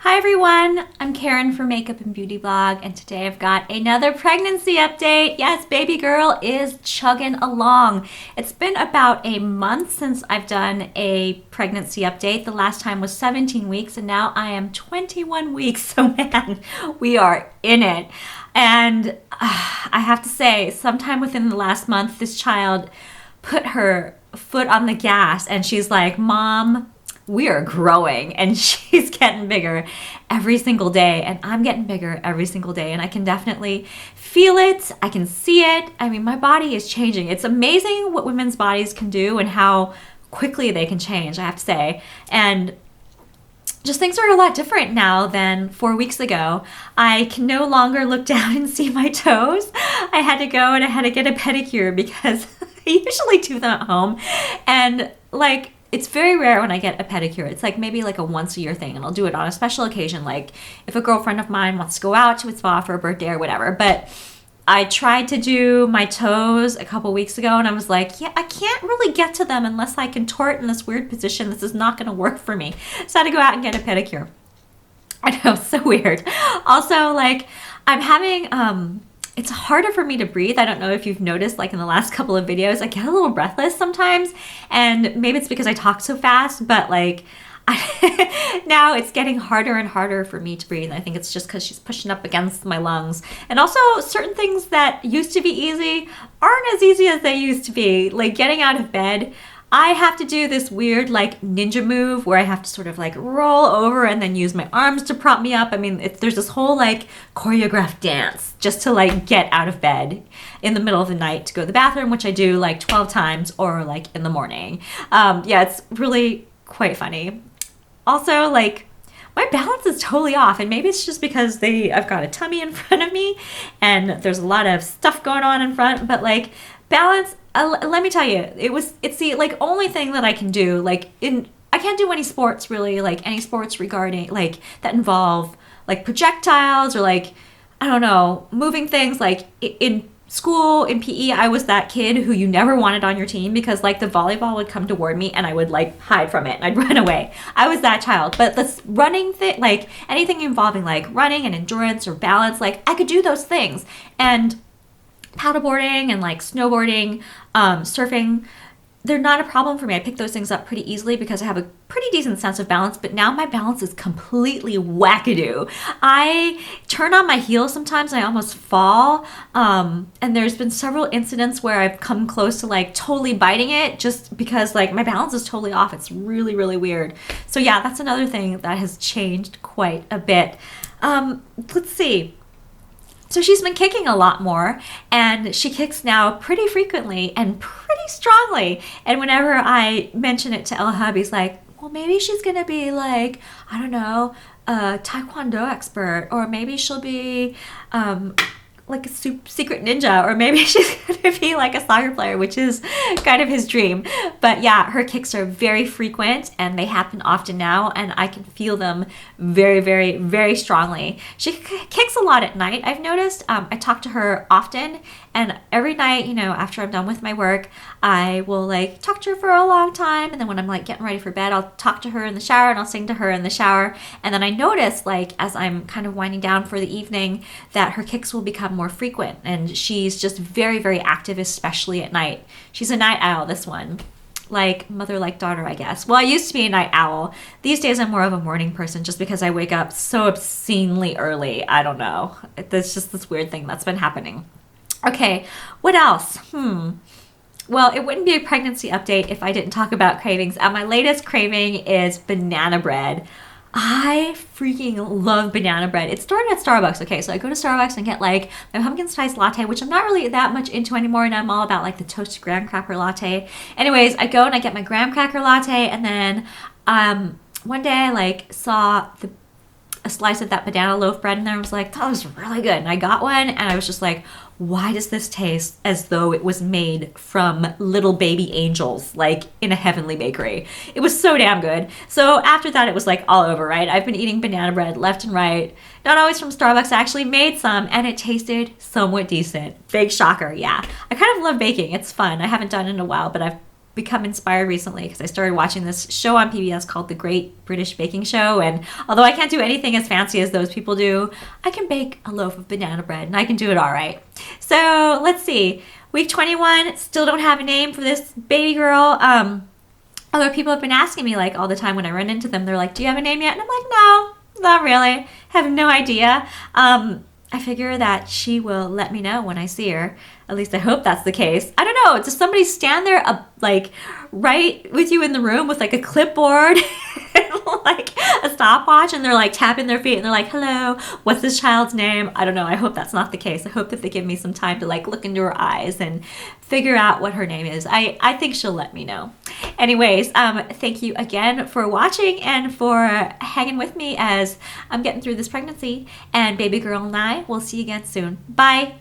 Hi everyone, I'm Karen from Makeup and Beauty Blog, and today I've got another pregnancy update. Yes, baby girl is chugging along. It's been about a month since I've done a pregnancy update. The last time was 17 weeks and now I am 21 weeks, so man, we are in it. And I have to say, sometime within the last month, this child put her foot on the gas and she's like, Mom, we are growing, and she's getting bigger every single day, and I'm getting bigger every single day, and I can definitely feel it. I can see it. I mean, my body is changing. It's amazing what women's bodies can do and how quickly they can change, I have to say. And just things are a lot different now than 4 weeks ago. I can no longer look down and see my toes. I had to go and I had to get a pedicure because I usually do them at home, and it's very rare when I get a pedicure. It's like maybe like a once a year thing, and I'll do it on a special occasion, like if a girlfriend of mine wants to go out to a spa for a birthday or whatever. But I tried to do my toes a couple weeks ago, and I was like, yeah, I can't really get to them unless I contort in this weird position. This is not going to work for me. So I had to go out and get a pedicure. I know, so weird. Also, I'm having it's harder for me to breathe. I don't know if you've noticed, in the last couple of videos, I get a little breathless sometimes, and maybe it's because I talk so fast, but now it's getting harder and harder for me to breathe. I think it's just because she's pushing up against my lungs. And also, certain things that used to be easy aren't as easy as they used to be. Like getting out of bed, I have to do this weird ninja move where I have to sort of roll over and then use my arms to prop me up. I mean, there's this whole choreographed dance just to get out of bed in the middle of the night to go to the bathroom, which I do 12 times, or in the morning. Yeah, it's really quite funny. Also, my balance is totally off, and maybe it's just because I've got a tummy in front of me and there's a lot of stuff going on in front, but balance, let me tell you, it's the only thing that I can do. I can't do any sports really, any sports regarding that involve projectiles or I don't know, moving things. In school, in PE, I was that kid who you never wanted on your team because the volleyball would come toward me and I would hide from it and I'd run away. I was that child. But this running thing, anything involving running and endurance or balance, I could do those things. And paddleboarding and snowboarding, surfing, they're not a problem for me. I pick those things up pretty easily because I have a pretty decent sense of balance, but now my balance is completely wackadoo. I turn on my heels sometimes, I almost fall, and there's been several incidents where I've come close to totally biting it just because my balance is totally off. It's really, really weird. So yeah, that's another thing that has changed quite a bit. Let's see. So she's been kicking a lot more, and she kicks now pretty frequently and pretty strongly. And whenever I mention it to Ella Hobbies, well, maybe she's going to be I don't know, a Taekwondo expert, or maybe she'll be a secret ninja, or maybe she's going to be a soccer player, which is kind of his dream. But yeah, her kicks are very frequent and they happen often now, and I can feel them very, very, very strongly. She kicks a lot at night, I've noticed. I talk to her often, and every night, after I'm done with my work, I will talk to her for a long time, and then when I'm getting ready for bed, I'll talk to her in the shower and I'll sing to her in the shower. And then I notice as I'm kind of winding down for the evening that her kicks will become more frequent, and she's just very, very active, especially at night. She's a night owl, this one. Mother like daughter, I guess. Well, I used to be a night owl. These days I'm more of a morning person just because I wake up so obscenely early. I don't know. There's just this weird thing that's been happening. Okay, what else? Well, it wouldn't be a pregnancy update if I didn't talk about cravings. My latest craving is banana bread. I freaking love banana bread. It started at Starbucks, okay? So I go to Starbucks and get my pumpkin spice latte, which I'm not really that much into anymore, and I'm all about the toasted graham cracker latte. Anyways, I go and I get my graham cracker latte, and then one day I saw a slice of that banana loaf bread in there. I was that was really good. And I got one, and I was just why does this taste as though it was made from little baby angels, in a heavenly bakery? It was so damn good. So after that, it was all over, right? I've been eating banana bread left and right. Not always from Starbucks. I actually made some, and it tasted somewhat decent. Big shocker, yeah. I kind of love baking. It's fun. I haven't done it in a while, but I've become inspired recently because I started watching this show on PBS called The Great British Baking Show. And although I can't do anything as fancy as those people do, I can bake a loaf of banana bread and I can do it all right. So let's see. Week 21, still don't have a name for this baby girl. Other people have been asking me like all the time when I run into them, they're like, do you have a name yet? And I'm like, no, not really. Have no idea. I figure that she will let me know when I see her. At least I hope that's the case. I don't know. Does somebody stand there like right with you in the room with like a clipboard and like a stopwatch and they're like tapping their feet and they're like, hello, what's this child's name? I don't know. I hope that's not the case. I hope that they give me some time to like look into her eyes and figure out what her name is. I think she'll let me know. Anyways, thank you again for watching and for hanging with me as I'm getting through this pregnancy. And baby girl and I will see you again soon. Bye.